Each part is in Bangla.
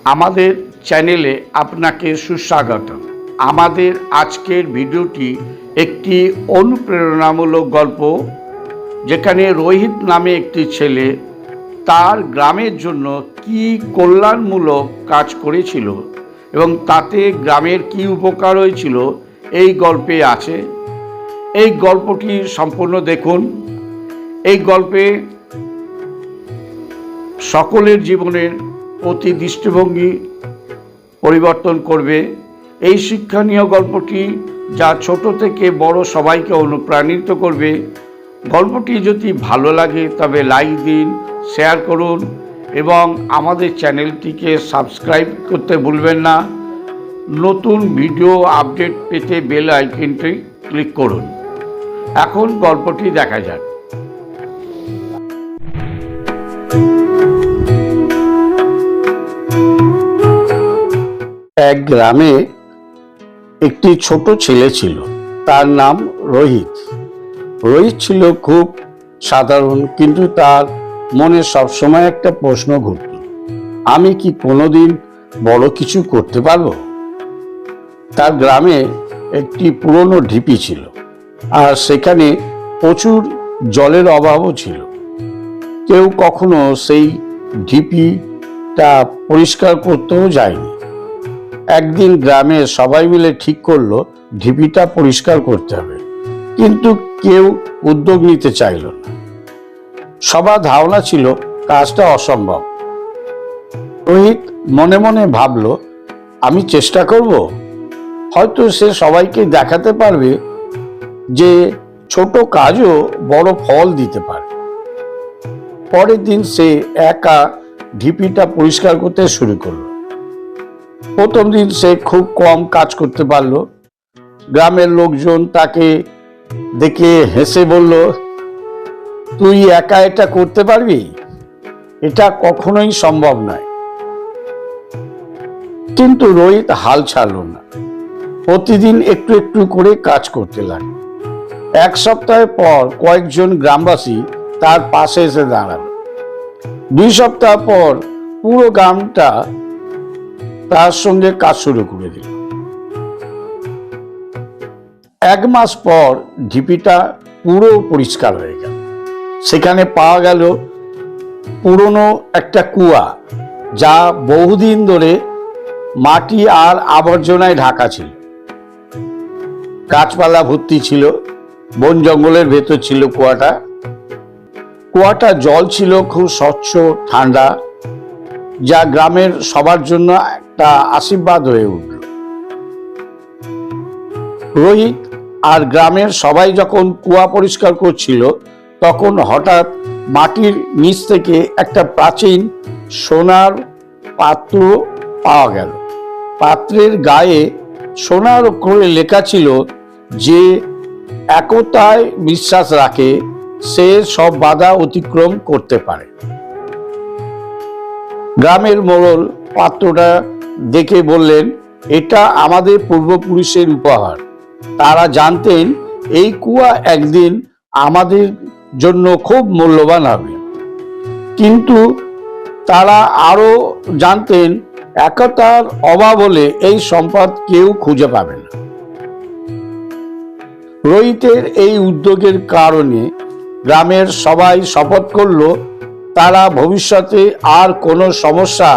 আমাদের চ্যানেলে আপনাকে সুস্বাগত। আমাদের আজকের ভিডিওটি একটি অনুপ্রেরণামূলক গল্প, যেখানে রোহিত নামে একটি ছেলে তার গ্রামের জন্য কি কল্যাণমূলক কাজ করেছিল এবং তাতে গ্রামের কি উপকার হয়েছিল এই গল্পে আছে। এই গল্পটি সম্পূর্ণ দেখুন। এই গল্পে সকলের জীবনের প্রতি দৃষ্টিভঙ্গি পরিবর্তন করবে। এই শিক্ষণীয় গল্পটি যা ছোট থেকে বড় সবাইকে অনুপ্রাণিত করবে। গল্পটি যদি ভালো লাগে তবে লাইক দিন, শেয়ার করুন এবং আমাদের চ্যানেলটিকে সাবস্ক্রাইব করতে ভুলবেন না। নতুন ভিডিও আপডেট পেতে বেল আইকনটি ক্লিক করুন। এখন গল্পটি দেখা যাক। এক গ্রামে একটি ছোট ছেলে ছিল, তার নাম রোহিত। রোহিত ছিল খুব সাধারণ, কিন্তু তার মনে সবসময় একটা প্রশ্ন ঘুরত, আমি কি কোনোদিন বড় কিছু করতে পারবো? তার গ্রামে একটি পুরনো ঢিপি ছিল, আর সেখানে প্রচুর জলের অভাবও ছিল। কেউ কখনো সেই ঢিপিটা পরিষ্কার করতেও যায়নি। একদিন গ্রামের সবাই মিলে ঠিক করলো ঢিপিটা পরিষ্কার করতে হবে, কিন্তু কেউ উদ্যোগ নিতে চাইল না। সবার ধারণা ছিল কাজটা অসম্ভব। রোহিত মনে মনে ভাবলো, আমি চেষ্টা করব, হয়তো সে সবাইকে দেখাতে পারবে যে ছোট কাজও বড় ফল দিতে পারে। পরের দিন সে একা ঢিপিটা পরিষ্কার করতে শুরু করলো। প্রথম দিন সে খুব কম কাজ করতে পারল। গ্রামের লোকজন তাকে দেখে হেসে বলল, তুই একা এটা করতে পারবি? এটা কখনোই সম্ভব নয়। কিন্তু রোহিত হাল ছাড়ল না। প্রতিদিন একটু একটু করে কাজ করতে লাগলো। এক সপ্তাহ পর কয়েকজন গ্রামবাসী তার পাশে এসে দাঁড়ালো। 2 সপ্তাহ পর পুরো গ্রামটা তার সঙ্গে কাজ শুরু করে দিল। 1 মাস পর ঢিপিটা পুরো পরিষ্কার হয়ে গেল। সেখানে পাওয়া গেল পুরনো একটা কুয়া, যা বহুদিন ধরে মাটি আর আবর্জনায় ঢাকা ছিল। গাছপালা ভর্তি ছিল, বন জঙ্গলের ভেতর ছিল কুয়াটা। কুয়াটা জল ছিল খুব স্বচ্ছ, ঠান্ডা, যা গ্রামের সবার জন্য একটা আশীর্বাদ হয়ে উঠল। রোহিত আর গ্রামের সবাই যখন কুয়া পরিষ্কার করছিল, তখন হঠাৎ মাটির নিচ থেকে একটা প্রাচীন সোনার পাত্র পাওয়া গেল। পাত্রের গায়ে সোনার অক্ষরে লেখা ছিল, যে একতায় বিশ্বাস রাখে সে সব বাধা অতিক্রম করতে পারে। গ্রামের মোড়ল পাত্রটা দেখে বললেন, এটা আমাদের পূর্বপুরুষের উপহার। তারা জানতেন এই কুয়া একদিন আমাদের জন্য খুব মূল্যবান হবে। কিন্তু তারা আরো জানতেন, একতার অভাব হলে এই সম্পদ কেউ খুঁজে পাবে না। রোহিতের এই উদ্যোগের কারণে গ্রামের সবাই শপথ করল, তারা ভবিষ্যতে আর কোনো সমস্যা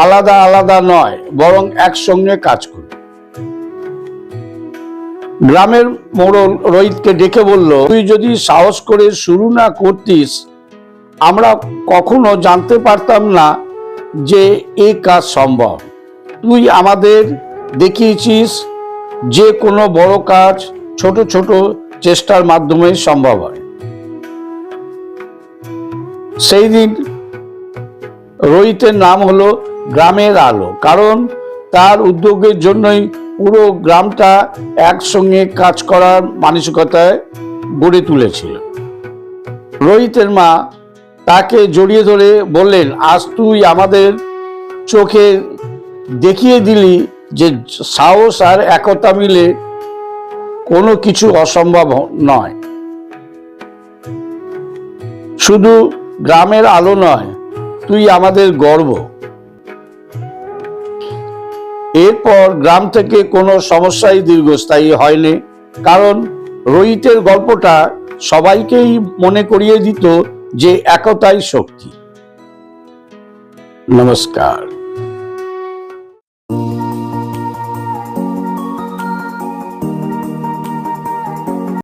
আলাদা আলাদা নয়, বরং একসঙ্গে কাজ করবে। গ্রামের মোড়ল রোহিতকে ডেকে বলল, তুই যদি সাহস করে শুরু না করতিস, আমরা কখনো জানতে পারতাম না যে এই কাজ সম্ভব। তুই আমাদের দেখিয়েছিস যে কোনো বড় কাজ ছোট ছোট চেষ্টার মাধ্যমে সম্ভব হয়। সেই দিন রোহিতের নাম হলো গ্রামের আলো, কারণ তার উদ্যোগের জন্যই পুরো গ্রামটা একসঙ্গে কাজ করার মানসিকতায় গড়ে তুলেছিল। রোহিতের মা তাকে জড়িয়ে ধরে বললেন, আজ তুই আমাদের চোখে দেখিয়ে দিলি যে সাহস আর একতা মিলে কোনো কিছু অসম্ভব নয়। শুধু গ্রামের আলো নয়, তুই আমাদের গর্ব। এরপর গ্রাম থেকে কোনো সমস্যাই দীর্ঘস্থায়ী হয়নি, কারণ রোহিতের গল্পটা সবাইকেই মনে করিয়ে দিত যে একতাই শক্তি। নমস্কার।